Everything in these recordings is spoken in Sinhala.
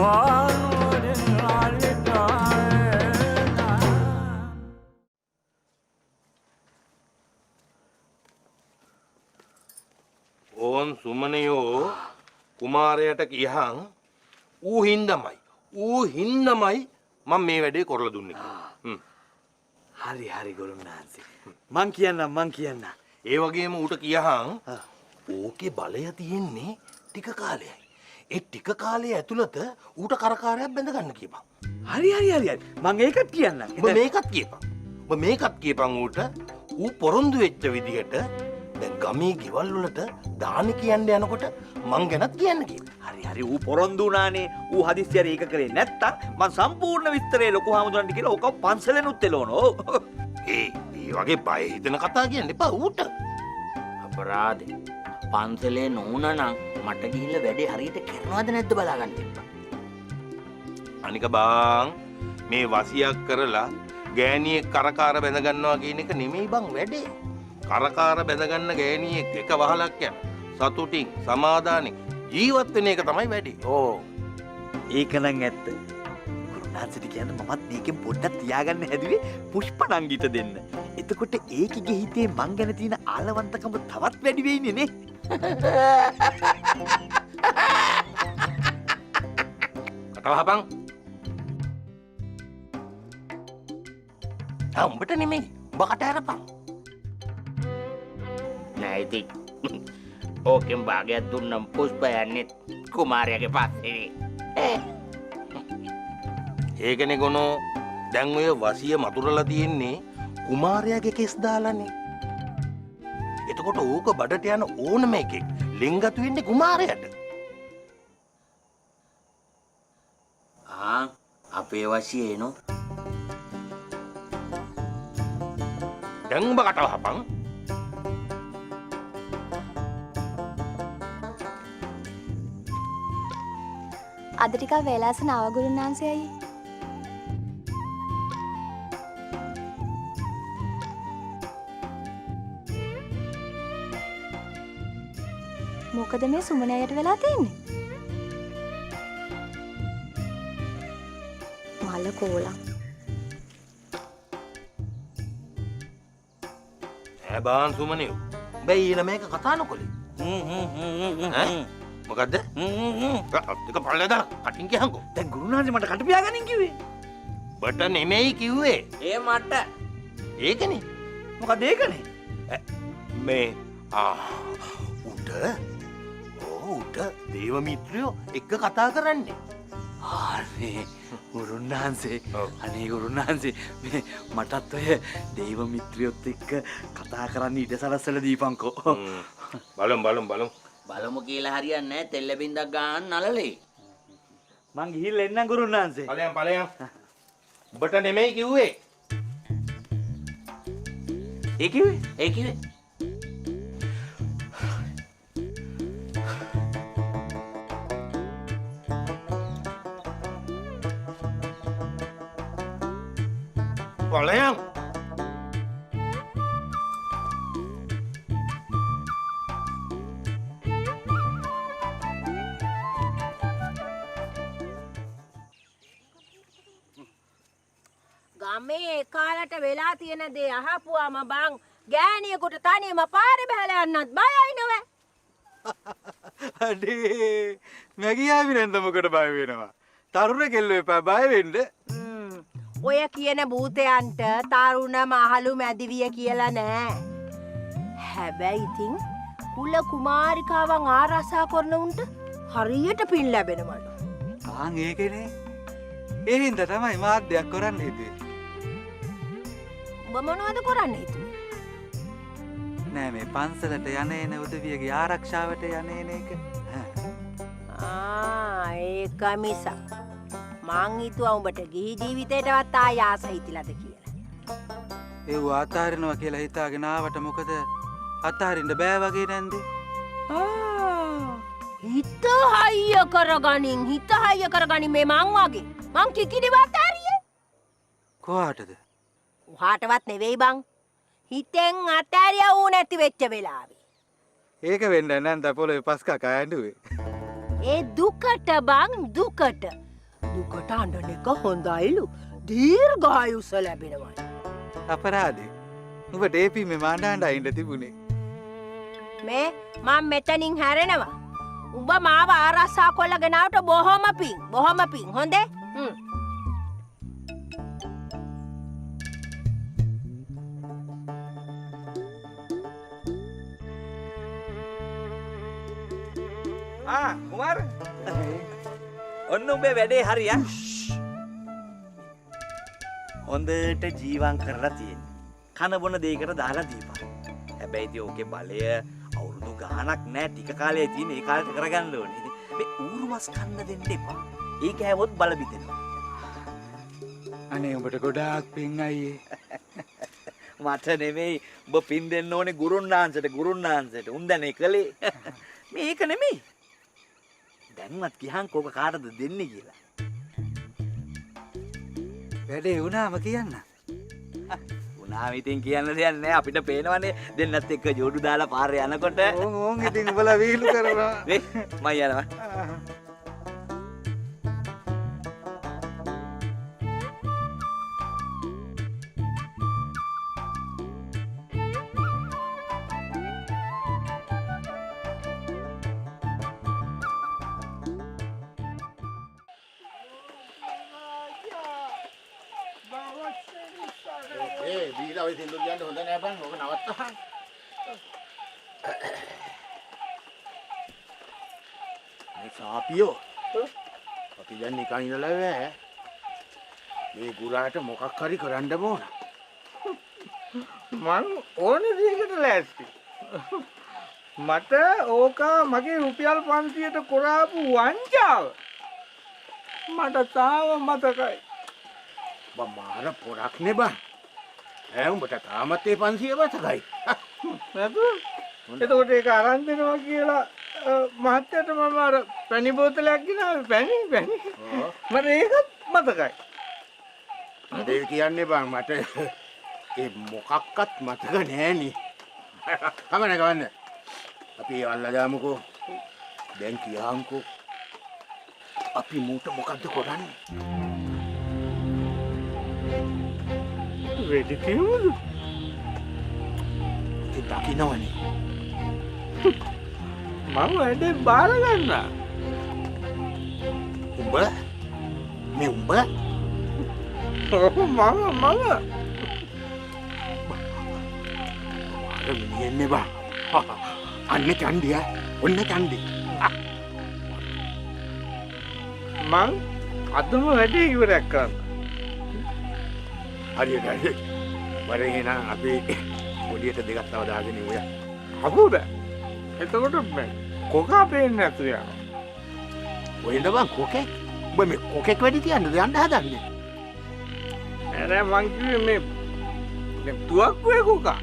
ඕන් සුමනයෝ කුමාරයට කියහන් ඌ හින්දමයි මම මේ වැඩේ කරලා දුන්නේ කියලා. හරි හරි ගුරුනාන්සේ. මං කියන්න. ඒ වගේම ඌට කියහන් ඕකේ බලය තියෙන්නේ ටික කාලයයි. ඒ ටික කාලය ඇතුළත ඌට කරකාරයක් බැඳ ගන්න කියපන්. හරි. මං ඒකත් කියන්න. ඔබ මේකත් කියපන් ඌට ඌ පොරොන්දු වෙච්ච විදිහට දැන් ගමේ ගෙවල් වලට දාන කියන්න යනකොට මං ගැනත් කියන්න කියලා. හරි ඌ පොරොන්දු වුණානේ. ඌ හදිස්සියට ඒක කරේ නැත්තම් මං සම්පූර්ණ විස්තරේ ලොකු හාමුදුරන්ට කියලා ඔක පන්සලෙනුත් එළවනෝ. ඒ වගේ බය හිතෙන කතා කියන්න එපා ඌට. අපරාධේ. පන්සලේ නෝනනම් මට ගිහිල්ලා වැඩේ හරියට කරනවද නැද්ද බලාගන්න තිබ්බා. අනික බං මේ වසියක් කරලා ගෑණියෙක් කරකාර බැඳ ගන්නවා කියන එක නෙමෙයි බං වැඩේ. කරකාර බැඳ ගන්න ගෑණියෙක් එක වහලක් යන සතුටින් සමාදානෙන් ජීවත් වෙන එක තමයි වැඩේ. ඕ ඒක නම් ඇත්ත. ගුරුනාන්සේට කියන්න මමත් මේකෙන් පොඩ්ඩක් තියාගන්න හැදුවේ පුෂ්පනංගිට දෙන්න. එතකොට ඒකගේ හිතේ මං ගැන තියෙන ආලවන්තකම තවත් වැඩි වෙයිනේ නේ. කටවහපන්. උඹට නෙමෙයි. උඹ කට ඇරපන්. නෑ ඉතින් ඕකෙන් භාගයක් දුන්නම් පුෂ්ප යන්නේ කුමාරයාගේ පස්සේ. ඒකනේ ගොනෝ දැන් ඔය වසිය මතුරලා තියෙන්නේ කුමාරයාගේ කෙස් දාලානේ. එතකොට ඕක බඩට යන ඕනම එකෙක් ලෙන්ගතු වෙන්නේ කුමාරයාට. අපේ වසිය එනෝ. දැන් උඹ කටවහපන්. අද ටිකක් වෙලාස නව ගුරුනාන්සේයි. මොකද මේ සුමනයට වෙලා තියෙන්නේ? මල කෝලම්. බාන් සුමනියෝ බැයි ඊළ මේක කතා නොකොලේ. මොකද්ද? ටික පල්ලෙදා කටින් කියහන්කෝ. දැන් ගුරුනාන්සේ මට කට පියාගනින් කිව්වේ. බට නෙමෙයි කිව්වේ. ඒ මට. ඒකනේ. මොකද ඒකනේ? මේ උට දේව මිත්‍රයෝ එක්ක කතා කරන්නේ. අනේ ගුරුනාන්සේ මේ මටත් ඔය දේව මිත්‍රයොත් එක්ක කතා කරන්න ඉඩ සලස්සලා දීපන්කෝ. බලමු කියලා හරියන්නේ නැහැ. තෙල්ල බින්දක් ගන්න නලලේ. මං ගිහිල්ලා එන්නම් ගුරුනාන්සේ. ඵලයන්. ඔබට නෙමෙයි කිව්වේ. ඒ කිව්වේ. ඵලයන්. ගමේ කාලට වෙලා තියෙන දේ අහපුවාම බං ගෑණියෙකුට තනියම පාරේ බහලා යන්නත් බයයි නෝ. අඩේ මැගියාවි නැන්ද මොකට බය වෙනවා? තරුණ කෙල්ලෝ එපා බය වෙන්න. ඔය කියන භූතයන්ට තරුණ මහලු මැදිවිය කියලා නෑ. හැබැයි ඉතින් කුල කුමාරිකාවන් ආරක්ෂා කරන උන්ට හරියට පින් ලැබෙනවලු. ඒකනේ. ඒ හින්දා තමයි මාධ්‍යයක් කරන්න හිතුවේ. ඔබ මොනවද කරන්න හිතුවේ? නෑ මේ පන්සලට යන්නේන උදවියගේ ආරක්ෂාවට යන්නේන එක. ඒක මිසක් මං හිතුවා උඹට ගිහි ජීවිතේටවත් ආයාස හිතිලාද කියලා. ඒව අතාරිනවා කියලා හිතාගෙන ආවට මොකද අතාරින්න බෑ වගේ නැන්ද? හිත හයිය කරගනින් මේ මං වගේ. මං කිකිඩිව අතාරියේ. කොහාටද? උහාටවත් නෙවෙයි බං. හිතෙන් අතාරියා ඌ නැති වෙච්ච වෙලාවේ. ඒක වෙන්න නැන්ද පොළවේ පස් කකා ඇඬුවේ. ඒ දුකට බං දුකට. දුකට අඬන එක හොඳයිලු. දීර්ඝායුෂ ලැබෙනවා. අපරාධේ. උඹ ඩේපී මේ මාණ්ඩාණ්ඩා ඉඳ තිබුණේ. මේ මම මෙතනින් හැරෙනවා. උඹ මාව ආරක්ෂා කොල්ලගෙන ආවට බොහොම පිං. බොහොම පිං. හොඳේ? කුමාර ඔන්න උඹේ වැඩේ හරිය. හොඳට ජීවන් කරලා තියෙන. කන බොන දෙයකට දාලා දීපන්. හැබැයි ඉතින් ඕකේ බලය අවුරුදු ගාණක් නෑ, ටික කාලයක් තියෙන. ඒ කාලෙට කරගන්න ඕනේ. මේ ඌරුමස් කන්න දෙන්න එපා. ඒක හැවොත් බල බිතෙනවා. අනේ උඹට ගොඩාක් පිං අයියේ. මට නෙමෙයි, ඔබ පින් දෙන්න ඕනේ ගුරුන්නාන්සට. උන් දැන් ඒකලේ. මේක නෙමෙයි. දැන්වත් කියහන් කෝක කාටද දෙන්නේ කියලා. වැඩේ වුණාම කියන්න. උනාම ඉතින් කියන්න දෙයක් නෑ. අපිට පේනවනේ දෙන්නත් එක්ක ජෝඩු දාලා පාරේ යනකොට. ඕන් ඉතින් උඹලා වීලු කරනවා. නේ මම යනවා. දීලා ඔය සින්දු කියන්න හොඳ නෑ බං. ඕක නවත්තහන්. මේ සාපියෝ. අපි දැන් නිකන් ඉඳලා බෑ. මේ ගුරාට මොකක් හරි කරන්න ඕන. මං ඕන දෙයකට ලෑස්ති. මට ඕක මගේ රුපියල් 500ට කරාපු වංචාව මට තාම මතකයි. බං මාර පොරක් නේ බං. උඹට තාමත් ඒ 500 මතකයි. නේද? එතකොට ඒක අරන් දෙනවා කියලා මහත්තයාට මම අර පැණි බෝතලයක් ගෙනාවේ පැණි. මට ඒකත් මතකයි. ඒ කියන්නේ බං මට ඒ මොකක්වත් මතක නෑනේ. කමන ගවන්න. අපි අල්ලා දාමුකෝ. දැන් කියහන්කෝ. අපි මූට මොකද්ද කරන්නේ? වෙඩි තියමුද? ඒ දකින්නවනේ. මම වැඩේ බාර ගන්නවා. උඹ මේ උඹ මම අර මිනිහන්නේ බා. අන්න චන්දිය. ඔන්න චන්දි. මං අදම වැඩේ ඉවරයක් කරන්න. හරියට හරි. වරේ නා අපි පොඩියට දෙකක් තව දාගෙන ඉමු. අපුද? එතකොට මේ කොකා පේන්නේ නැතු යනවා. ඔයද බං කොකෙක්? උඹ මේ කොකෙක් වැඩි තියන්නද යන්න හදන්නේ? නෑ මං කිව්වේ මේ තුවක්කුවේ කොකා.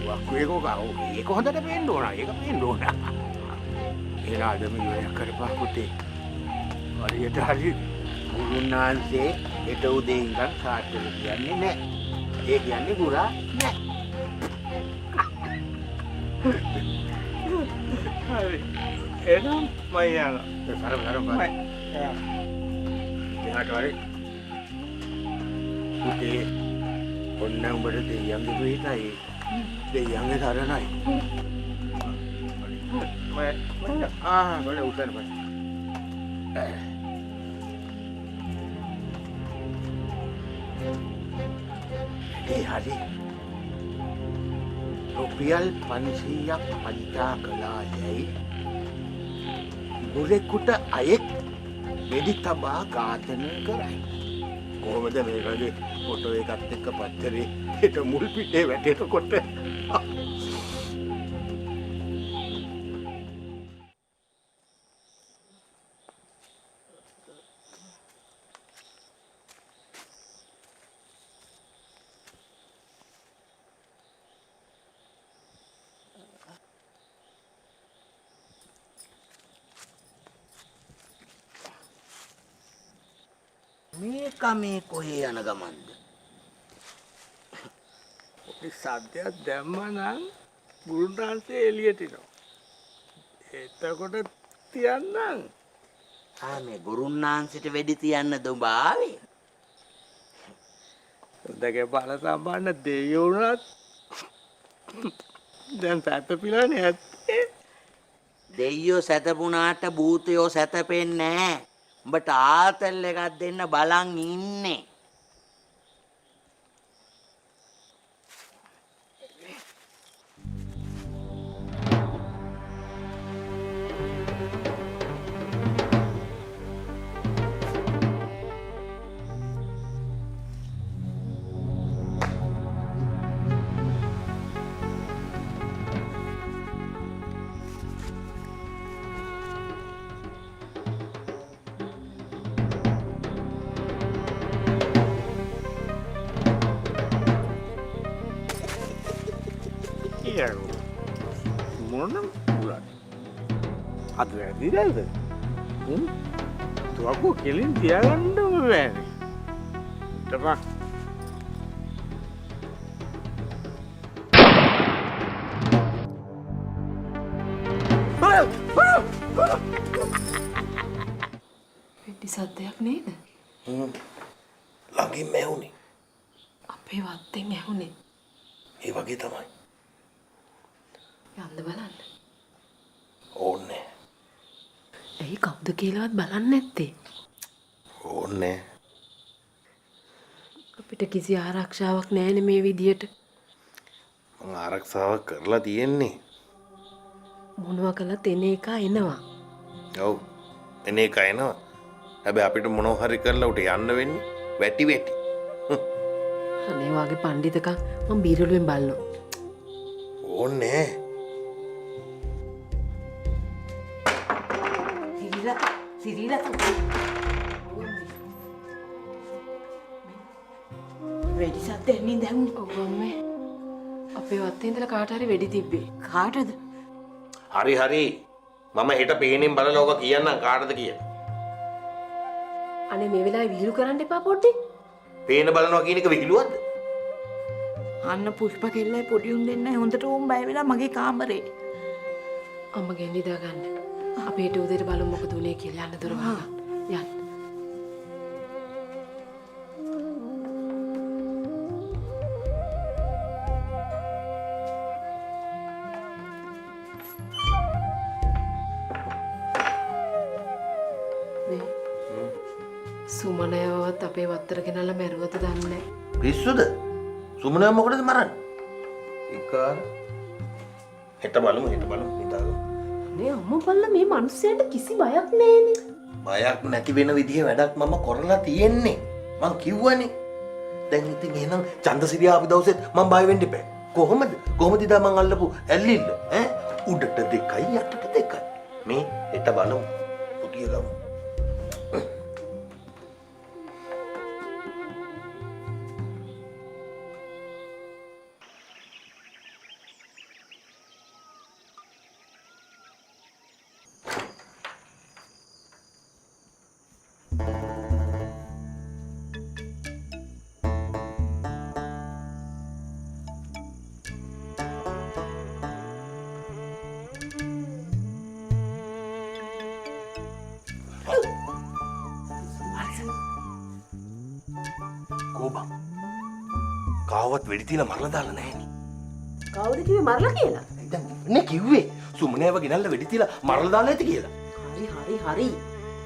තුවක්කුවේ කොකා. ඒක හොඳට පේන්න ඕන. ඒක පේන්න ඕන. ඒලා අදම ඉවරයක් කරපන් පුතේ. හරියට හරි. ගුරුනාන්සේ හෙට උදේ ඉඳන් කාටද කියන්නේ නෑ. ඒ කියන්නේ ගුරා නෑ. හරි. එනම් මම යනවා. කරම් බයි. එහාට වරේ. පුතේ ඔන්න උඹට දෙයියන්ගේ පිටයි. දෙයියන්ගේ තරණයි. ගොඩ උසන්න බයි. ඒ හරි. රුපියල් 500ක් පරිතා කළා යයි ගුරෙකුට අයෙක් වෙඩි තබා ඝාතනය කරයි. කොහොමද මේ වගේ ෆොටෝ එකත් එක්ක පත්තරේ හිට මුල් පිටේ වැටෙනකොට මේක මේ කොහේ යන ගමන්ද? පොඩි සද්දයක් දැම්මනම් ගුරුන්වහන්සේ එළියට එනවා. එතකොට තියන්නම්. මේ ගුරුන්නාන්සිට වෙඩි තියන්න දුඹ ආවේ. උදගේ බල සම්බන්න දෙයෝ වුණත් දැන් සැතපීලානේ ඇත්තේ. දෙයියෝ සැතපුණාට භූතයෝ සැතපෙන්නේ නැහැ. උඹට ආතල් එකක් දෙන්න බලන් ඉන්නේ. මොන පුරාද අද වැඩිද තුවක්කුව කෙලින් තියාගන්නම බෑනේ තපක් වෙඩි සද්දයක් නේද? ළඟින්ම ඇහුනේ. අපේ වත්තෙන් ඇහුනේ. ඒ වගේ තමයි. යන්න බලන්න. ඕන්නේ. ඇයි කවුද කියලාවත් බලන්නේ නැත්තේ? ඕන්නේ. අපිට කිසි ආරක්ෂාවක් නැහැනේ මේ විදියට. මං ආරක්ෂාවක් කරලා තියෙන්නේ. මොනවා කළත් එන එක එනවා. ඔව්. එන එක එනවා. හැබැයි අපිට මොනව හරි කරලා උට යන්න වෙන්නේ වැටි වැටි. අනේ වාගේ පඬිතකම් මම බීරළුවෙන් බලනවා. ඕන්නේ. සිරිලත වෙඩි සද්දයක් නේද ඇහුනේ? ඔව් අම්මේ. අපේ වත්තේ ඉඳලා කාට හරි වෙඩි තිබ්බේ. කාටද? හරි හරි. මම හෙට පේනෙන් බලලා ඔක කියන්නම් කාටද කියලා. අනේ මේ වෙලාවේ විහිළු කරන්න එපා පොඩ්ඩේ. පේන බලනවා කියන එක විහිළුවක්ද? අන්න පුෂ්ප කෙල්ලයි පොඩි උන් දෙන්නයි හොඳට උන් බය වෙලා මගේ කාමරේ. අම්මගෙන් නිදා ගන්න. අපි ඊට උදේට බලමු මොකද උනේ කියලා. යන්න දොර වහගන්න. යන්න. සුමනයවත් අපේ වත්තර ගෙනල්ලා මැරුවද දන්නේ නැහැ. පිස්සුද? සුමනය මොකටද මරන්නේ? ඒකාර හෙට බලමු හිතාගමු. අනේ අම්මා බලලා මේ මිනිස්සුන්ට කිසි බයක් නැහැනේ. බයක් නැති වෙන විදිහ වැඩක් මම කරලා තියෙන්නේ. මං කිව්වනේ. දැන් ඉතින් එහෙනම් චන්දසිරියා ආපු දවසෙත් මං බය වෙන්න එපා. කොහොමද? කොහොමද ඉදා මං අල්ලපු ඇල්ලිල්ල? ඈ උඩට 2යි යටට 2යි. මේ හෙට බලමු. පුතිය ගමු. කෝබා කාවත් වෙඩි තියලා මරලා දාලා නැහෙනි. කවුද කිව්වේ මරලා කියලා? දැන් නේ කිව්වේ සුමනේව ගෙනල්ලා වෙඩි තියලා මරලා දාලා ඇති කියලා. හරි.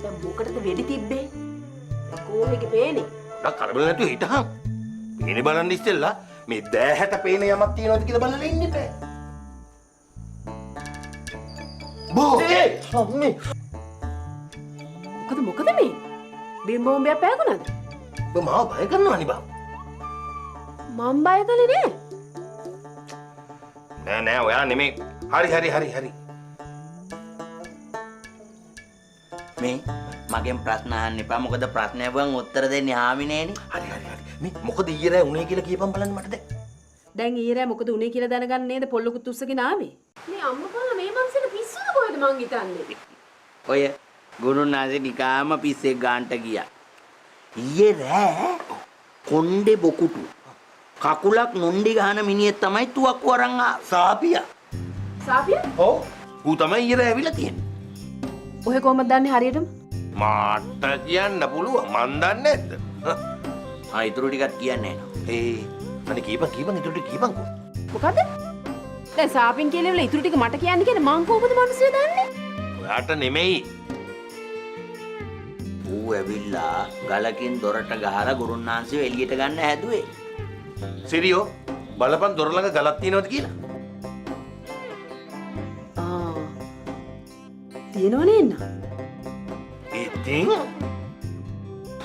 දැන් මොකටද වෙඩි තිබ්බේ? කොහේගේ පේන්නේ? ඩක් කරබල නැතුව හිටහන්. පේනේ බලන්න ඉස්සෙල්ලා මේ දෑහැට පේන යමක් තියනවද කියලා බලලා ඉන්න බෑ. බෝ ඒ අම්මේ මොකද මේ? බිම් බෝම්බයක් පෑගුණාද? ඔබ මාව බය කරනවනේ බා. මම බය කළේ නෑ. නෑ ඔයා නෙමෙයි. හරි. මේ මගෙන් ප්‍රශ්න අහන්න එපා. මොකද ප්‍රශ්නයන් උත්තර දෙන්නේ හාමිනේනේ. හරි. මේ මොකද ඊයේ රෑ උනේ කියලා කියපන් බලන්න මට දැන්. දැන් ඊරෑ මොකද උනේ කියලා දැනගන්න නේද පොල්ලකුත් උස්සගෙන ආවේ? මේ අම්මපා මේ මංසෙට පිස්සුද කොහෙද මං හිතන්නේ? ඔය ගුරුනාසේ නිකාම පිස්සෙක් ගාන්ට ගියා. ඊයේ රෑ කොණ්ඩේ බොකුටු කකුලක් නොණ්ඩි ගහන මිනිහෙක් තමයි තුවක්කු අරන් ආවේ. සාපියා. සාපියා? ඔව්. ඌ තමයි ඊයේ රෑ ඇවිල්ලා තියෙන්නේ. ඔහෙ කොහමද දන්නේ හරියටම? මාට කියන්න පුළුවන් මන් දන්නේ නැද්ද? ඉතුරු ටිකත් කියන්නේ නැහැ. අනේ කීපන් ඉතුරු ටික කීපන්කෝ. මොකද? දැන් සාපින් කියලා ඉවල ඉතුරු ටික මට කියන්න කියන්නේ මං කොහොමද මිනිස්සු දන්නේ? ඔයාට නෙමෙයි. ඌ ඇවිල්ලා ගලකින් දොරට ගහලා ගුරුන්නාන්සිව එළියට ගන්න හැදුවේ. සිරියෝ බලපන් දොර ළඟ ගලක් තියෙනවද කියලා. තියෙනවනේ එන්න.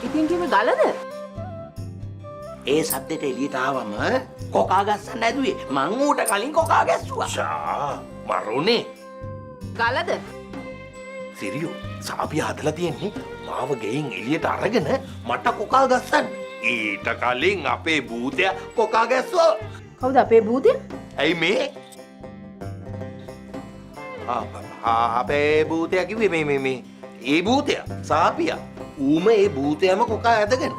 ඉතින් කිව්වේ ගලද? ඒ සද්දෙට එළියට ආවම කොකා ගස්සන්න හැදුවේ. මං ඌට කලින් කොකා ගැස්සුවා. ෂා මරුනේ. ගලද? සිරියෝ සාපිය හදලා තියෙන්නේ මාව ගෙයින් එළියට අරගෙන මට කොකා ගස්සන්න. ඊට කලින් අපේ භූතයා කොකා ගැස්සුවා. කවුද අපේ භූතයා? ඇයි මේ? අපේ භූතයා කිව්වේ මේ ඒ භූතයා සාපියා. ඌම ඒ භූතයම කොකා ඇදගෙන.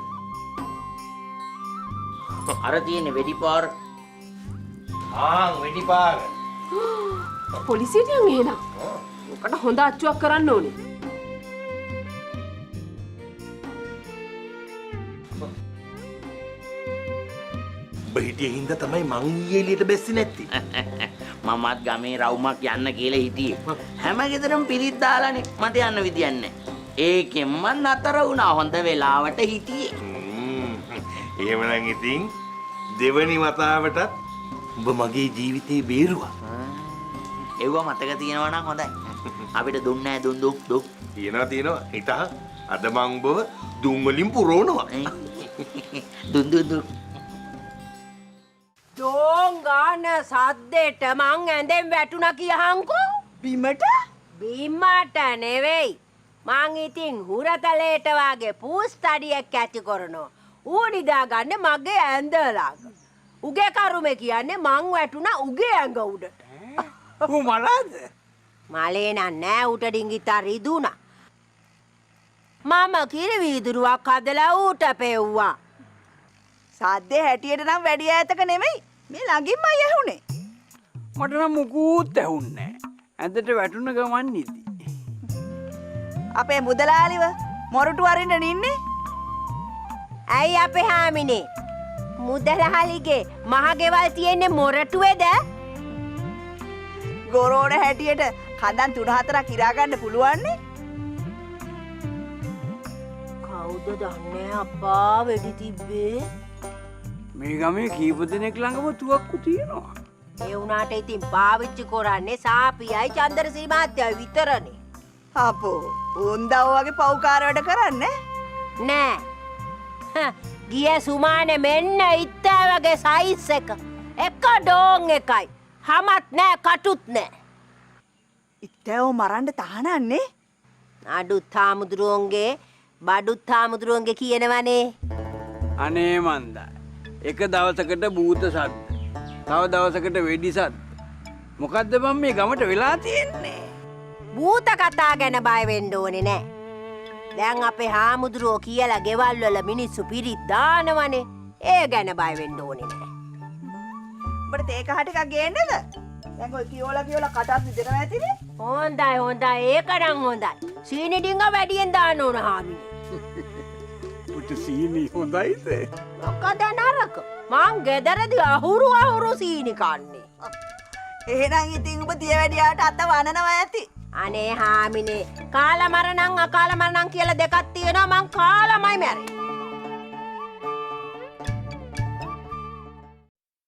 අර තියෙන වෙඩිපාර. වෙඩිපාර. පොලිසියට යන් එහෙනම්. ඔකට හොඳ අච්චුවක් කරන්න ඕනේ. බහිටිය හින්දා තමයි මං ඊයේ එළියට බැස්සේ නැත්තේ. මමත් ගමේ රවුමක් යන්න කියලා හිටියේ. හැම ගෙදරම පිරිත් දාලානේ මට යන්න විදියක් නැහැ. ඒකෙන් මං නතර වුණා හොඳ වෙලාවට හිටියේ. එහෙමනම් ඉතින් දෙවනි වතාවටත් ඔබ මගේ ජීවිතේ බේරුවා. ඒව මතක තියෙනවා නම් හොඳයි. අපිට දුන්නේ දුන්. තියෙනවා. හිතා අද මං ඔබව දුම් වලින් පුරවනවා. දුන්. දෝංගාන සද්දෙට මං ඇඳෙන් වැටුණා කියහන්කෝ. බිමට? බිමට නෙවෙයි. මං ඉතින් හුරතලේට වාගේ පූස්තඩියක් ඇති කරනවා. ඌ නිදාගන්න මගේ ඇඳ ළඟ. උගේ කරුමේ කියන්නේ මං වැටුණා උගේ ඇඟ උඩට. ඌ මලාද? මලේ නෑ ඌට ඩිංගිතා රිදුණා. මම කිරි වීදුරුවක් හදලා ඌට පෙව්වා. සද්දේ හැටියට නම් වැඩි ඈතක නෙමෙයි. මේ ළඟින්මයි ඇහුනේ. මට නම් මුකුත් ඇහුන්නේ නැහැ. ඇඳට වැටුණ ගමන් නිදි. අපේ මුදලාලිව මොරටු අරින්න නින්නේ? ඇයි අපේ හාමිනේ මුදලාලිගේ මහගෙවල් තියෙන්නේ මොරටුවේද? ගොරෝඩ හැටියට කඳන් 3-4ක් ඉරා ගන්න පුළුවන්නේ. කවුද දන්නේ අප්පා වෙඩි තිබ්බේ? මේ ගමේ කීප දෙනෙක් ළඟම තුවක්කු තියෙනවා. ඒ වුණාට ඉතින් පාවිච්චි කරන්නේ සාපියයි චන්දරසිරි මහත්තයයි විතරනේ. අපෝ උන්දව වගේ පව්කාර වැඩ කරන්නේ නෑ. ගිය සුමානේ මෙන්න ඉත්තා වගේ සයිස් එක. එක ඩෝන් එකයි. හමත් නෑ කටුත් නෑ. ඉත්තෑව මරන්න තහනන්නේ? අඩුත් හාමුදුරුවන්ගේ බඩුත් හාමුදුරුවන්ගේ කියනවනේ. අනේ මන්දා. එක දවසකට භූත සද්ද. තව දවසකට වෙඩි සද්ද. මොකද්ද මම මේ ගමට වෙලා තියෙන්නේ? භූත කතා ගැන බය වෙන්න ඕනේ නෑ. දැන් අපේ හාමුදුරුවෝ කියලා ගෙවල් වල මිනිස්සු පිරිත් දානවනේ. ඒ ගැන බය වෙන්න ඕනේ නෑ. උඹට තේ කහ ටිකක් ගේන්නද? දැන් ඔය කියෝලා කටත් විදිනවා ඇතිනේ. හොඳයි. ඒක නම් හොඳයි. සීනි ඩිංග වැඩියෙන් දාන්න ඕන හාමිනේ. පුතු සීනි හොඳයිද? මොකද නරක? මං ගෙදරදී අහුරු සීනි කන්නේ. එහෙනම් ඉතින් ඔබ තිය වැඩියාට අත වනනවා ඇති. අනේ හාමිනේ කාල මරණං අකාල මරණං කියලා දෙකක් තියෙනවා. මං කාලමයි මැරෙන්නේ.